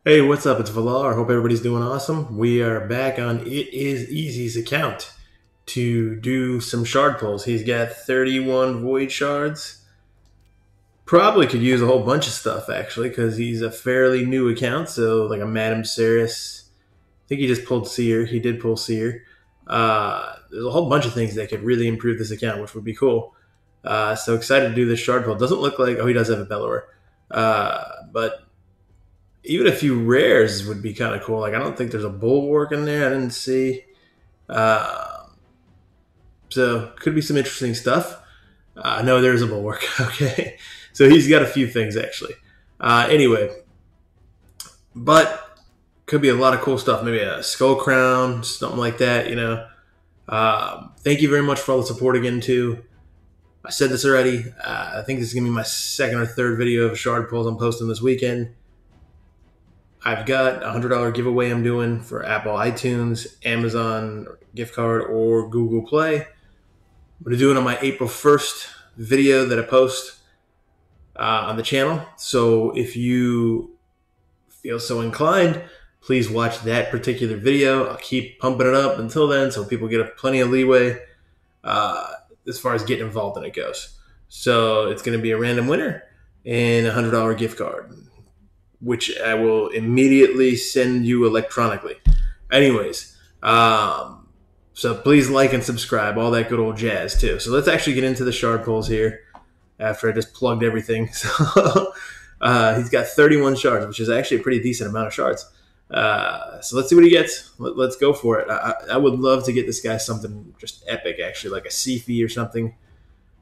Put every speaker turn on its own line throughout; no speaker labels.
Hey, what's up? It's Valar. Hope everybody's doing awesome. We are back on ItIzEasy's account to do some shard pulls. He's got 31 void shards. Probably could use a whole bunch of stuff actually because he's a fairly new account. So like a Madame Ceres. I think he just pulled Seer. He did pull Seer. There's a whole bunch of things that could really improve this account, which would be cool. So excited to do this shard pull. Doesn't look like he does have a Bellower, but even a few rares would be kind of cool. Like I don't think there's a bulwark in there. I didn't see. Uh, so could be some interesting stuff. No, there's a bulwark. Okay, so he's got a few things actually. Anyway, but could be a lot of cool stuff. Maybe a skull crown, something like that. Thank you very much for all the support again too. I said this already. I think this is gonna be my second or third video of shard pulls I'm posting this weekend. I've got a $100 giveaway I'm doing for Apple iTunes, Amazon gift card, or Google Play. I'm going to do it on my April 1st video that I post on the channel. So if you feel so inclined, please watch that particular video. I'll keep pumping it up until then so people get plenty of leeway as far as getting involved in it goes. So it's going to be a random winner and a $100 gift card, which I will immediately send you electronically. Anyways, so please like and subscribe, all that good old jazz too. So let's actually get into the shard pulls here after I just plugged everything. So he's got 31 shards, which is actually a pretty decent amount of shards. So let's see what he gets. Let's go for it. I would love to get this guy something just epic, actually, like a Sifi or something.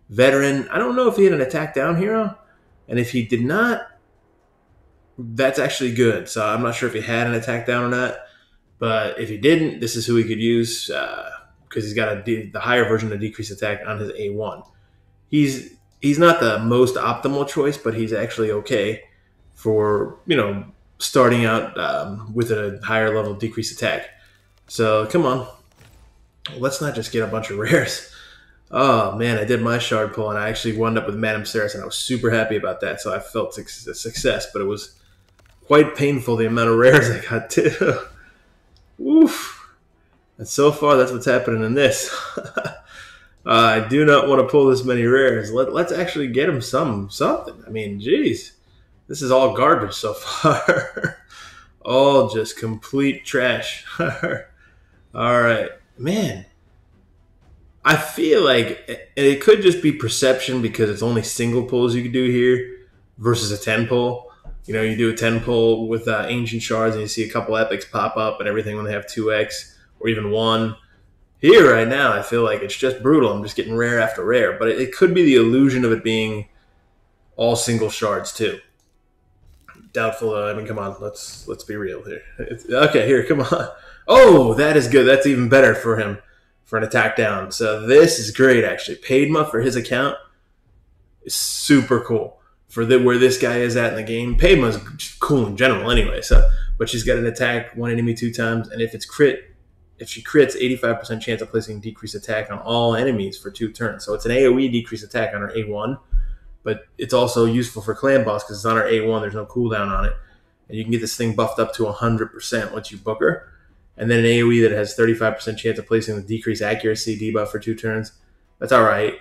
Veteran. I don't know if he had an attack down hero, and if he did not, that's actually good. So I'm not sure if he had an attack down or not, but if he didn't, this is who he could use because he's got the higher version of decrease attack on his A1. He's not the most optimal choice, but he's actually okay for starting out with a higher level decrease attack. So come on, let's not just get a bunch of rares. Oh man, I did my shard pull and I actually wound up with Madame Ceres, and I was super happy about that. So I felt a success, but it was quite painful the amount of rares I got too. Oof. And so far, that's what's happening in this. I do not want to pull this many rares. Let's actually get him something. I mean, geez, this is all garbage so far. All just complete trash. All right, man. I feel like it could just be perception because it's only single pulls you could do here versus a 10 pull. You do a 10 pull with ancient shards and you see a couple epics pop up and everything when they have 2x or even 1. Here right now, I feel like it's just brutal. I'm just getting rare after rare, but it could be the illusion of it being all single shards too. Doubtful. I mean, come on, let's be real here. Okay, here, come on. Oh, that is good. That's even better for him for an attack down. So this is great, actually. Paidma for his account is super cool for where this guy is at in the game. Paidma's cool in general anyway. But she's got an attack, one enemy 2 times, and if she crits, 85% chance of placing decreased attack on all enemies for 2 turns. So it's an AoE decreased attack on her A1, but it's also useful for clan boss because it's on her A1. There's no cooldown on it, and you can get this thing buffed up to 100% once you book her. And then an AoE that has 35% chance of placing the decreased accuracy debuff for 2 turns. That's all right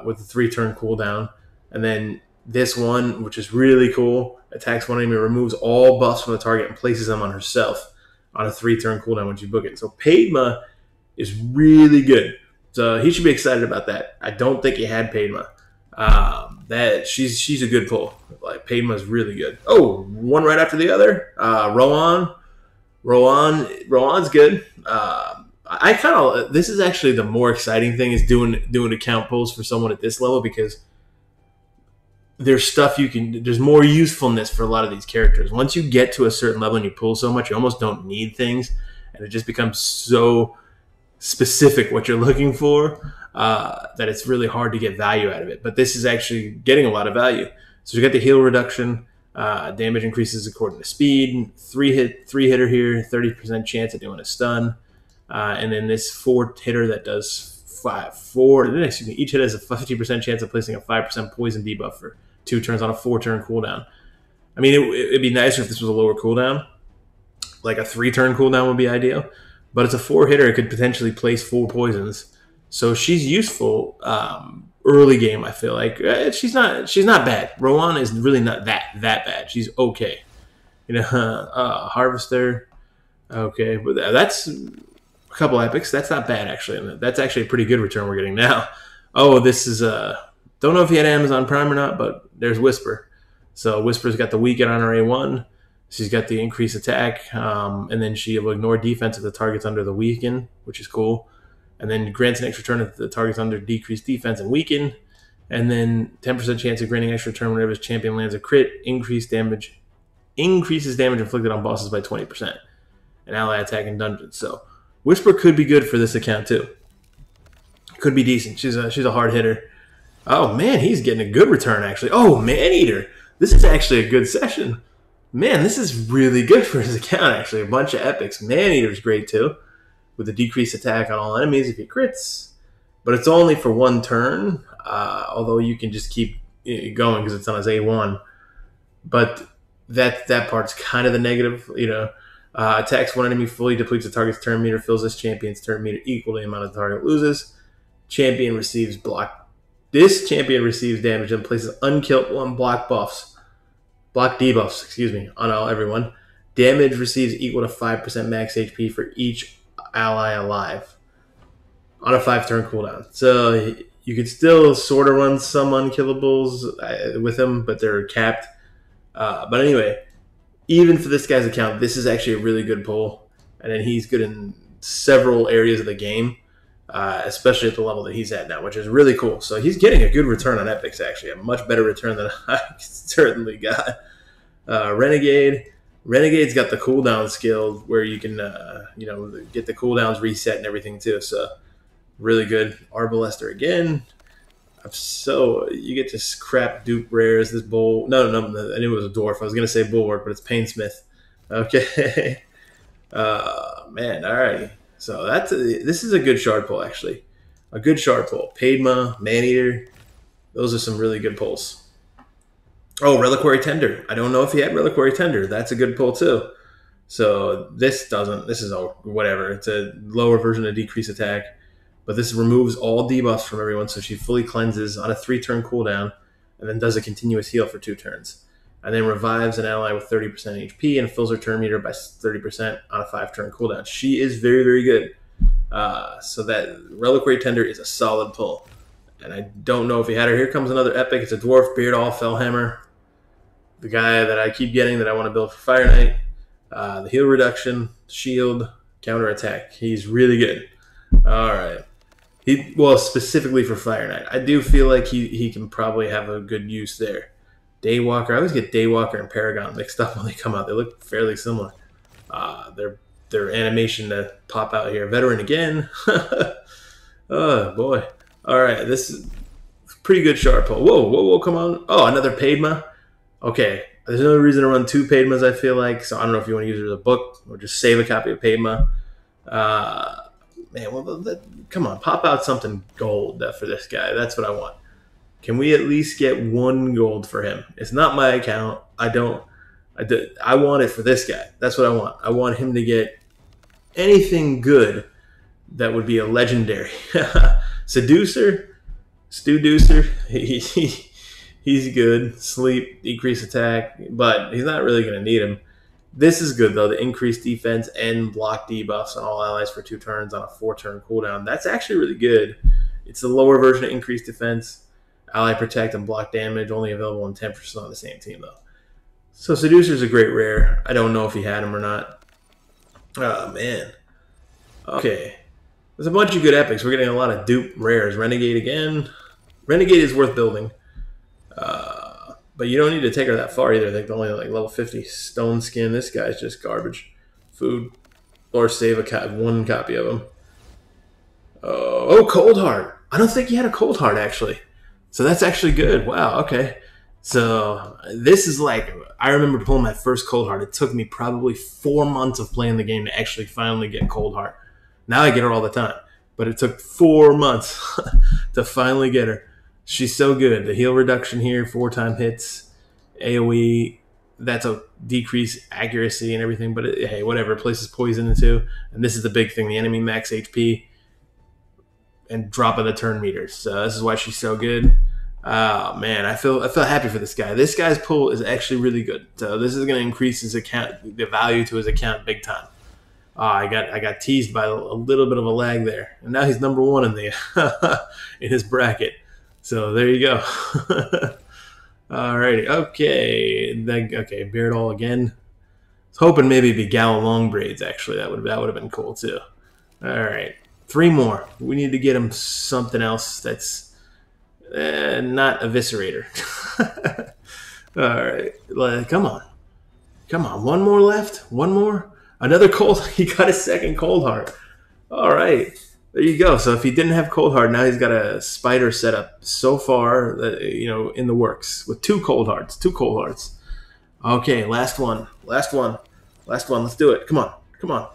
with the 3-turn cooldown. And then this one, which is really cool, attacks one enemy, removes all buffs from the target, and places them on herself on a 3-turn cooldown once you book it. So Paidma is really good. So he should be excited about that. I don't think he had Paidma. That she's a good pull. Like Paidma's really good. Oh, one right after the other. Rowan's good. I kind of this is actually the more exciting thing is doing account pulls for someone at this level because there's stuff there's more usefulness for a lot of these characters. Once you get to a certain level and you pull so much, you almost don't need things, and it just becomes so specific what you're looking for that it's really hard to get value out of it. But this is actually getting a lot of value. So you got the heal reduction. Damage increases according to speed. 3-hitter here, 30% chance of doing a stun. And then this 4-hitter that does each hit has a 50% chance of placing a 5% poison debuff for 2 turns on a 4-turn cooldown. I mean, it'd be nicer if this was a lower cooldown. Like a 3-turn cooldown would be ideal. But it's a 4-hitter. It could potentially place 4 poisons. So she's useful early game, I feel like. She's not bad. Rowan is really not that bad. She's okay. Harvester. Okay, but that's a couple epics. That's not bad, actually. That's actually a pretty good return we're getting now. Oh, this is don't know if he had Amazon Prime or not, but there's Whisper. So Whisper's got the weaken on her A1. She's got the increased attack, and then she will ignore defense if the target's under the weaken, which is cool. And then grants an extra turn if the target's under decreased defense and weaken. And then 10% chance of granting extra turn whenever his champion lands a crit. Increases damage inflicted on bosses by 20%. And ally attack in dungeons. So Whisper could be good for this account too. Could be decent. She's a hard hitter. Oh man, he's getting a good return actually. Oh, Maneater. This is actually a good session. Man, this is really good for his account actually. A bunch of epics. Maneater's great too, with a decreased attack on all enemies if he crits. But it's only for 1 turn. Although you can just keep going because it's on his A1. But that part's kind of the negative, attacks one enemy fully, depletes the target's turn meter, fills this champion's turn meter equal to the amount of the target loses. Champion receives block. This champion receives damage and places unkilled block debuffs, on everyone. Damage receives equal to 5% max HP for each ally alive on a 5-turn cooldown. So you could still sort of run some unkillables with him, but they're capped. But anyway, even for this guy's account, this is actually a really good pull. And then he's good in several areas of the game, especially at the level that he's at now, which is really cool. So he's getting a good return on epics, actually. A much better return than I certainly got. Renegade. Renegade's got the cooldown skill where you can, get the cooldowns reset and everything too. So really good. Arbalester again. So you get to crap dupe rares. This bull. No. I knew it was a dwarf. I was gonna say bulwark, but it's Painsmith. Okay. Man. Alrighty. So this is a good shard pull actually. A good shard pull. Padma, Maneater. Those are some really good pulls. Oh, Reliquary Tender. I don't know if he had Reliquary Tender. That's a good pull too. So this is whatever. It's a lower version of decrease attack. But this removes all debuffs from everyone, so she fully cleanses on a 3-turn cooldown, and then does a continuous heal for 2 turns. And then revives an ally with 30% HP and fills her turn meter by 30% on a 5-turn cooldown. She is very, very good. So that Reliquary Tender is a solid pull. And I don't know if he had her. Here comes another epic. It's a Dwarf Beardall Fellhammer. The guy that I keep getting that I want to build for Fire Knight. The heal reduction, shield, counter attack. He's really good. All right. Specifically for Fire Knight. I do feel like he can probably have a good use there. Daywalker. I always get Daywalker and Paragon mixed up when they come out. They look fairly similar. Their animation to pop out here. Veteran again. Oh, boy. All right. This is pretty good shard pull. Whoa, come on. Oh, another Padma. Okay. There's no reason to run 2 Padmas, I feel like. So I don't know if you want to use it as a book or just save a copy of Padma. Man, come on, pop out something gold for this guy. That's what I want. Can we at least get 1 gold for him? It's not my account. I want it for this guy. That's what I want. I want him to get anything good that would be a legendary. Seducer, Stu-Deucer, he's good. Sleep, decrease attack, but he's not really going to need him. This is good, though. The increased defense and block debuffs on all allies for 2 turns on a 4-turn cooldown. That's actually really good. It's the lower version of increased defense, ally protect, and block damage. Only available in 10% on the same team, though. So Seducer's a great rare. I don't know if he had him or not. Oh, man. Okay. There's a bunch of good epics. We're getting a lot of dupe rares. Renegade again. Renegade is worth building. But you don't need to take her that far either. I think only like level 50 stone skin. This guy's just garbage. Food. Or save 1 copy of him. Oh, Cold Heart. I don't think he had a Cold Heart, actually. So that's actually good. Wow, okay. So this is like, I remember pulling my first Cold Heart. It took me probably 4 months of playing the game to actually finally get Cold Heart. Now I get her all the time. But it took 4 months to finally get her. She's so good. The heal reduction here, 4-time hits, AoE, that's a decrease accuracy and everything, but hey, whatever. It places poison into, and this is the big thing: the enemy max HP and drop of the turn meters. So this is why she's so good. Oh man, I feel happy for this guy. This guy's pull is actually really good. So this is going to increase his account, the value to his account, big time. I got teased by a little bit of a lag there, and now he's number one in the in his bracket. So there you go. Alrighty, okay, Beard All again. I was hoping maybe it'd be Gala Long Braids. Actually, that would have been cool too. All right, 3 more. We need to get him something else that's not Eviscerator. All right, come on, one more left. One more. Another cold. He got his second cold heart. All right. There you go. So if he didn't have cold heart, now he's got a spider setup so far, in the works with 2 cold hearts. 2 cold hearts. Okay, last one. Let's do it. Come on.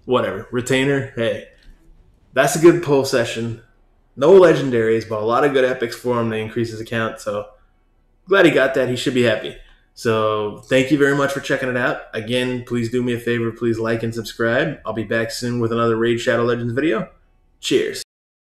Whatever. Retainer. Hey, that's a good pull session. No legendaries, but a lot of good epics for him to increase his account. So glad he got that. He should be happy. So thank you very much for checking it out. Again, please do me a favor. Please like and subscribe. I'll be back soon with another Raid Shadow Legends video. Cheers.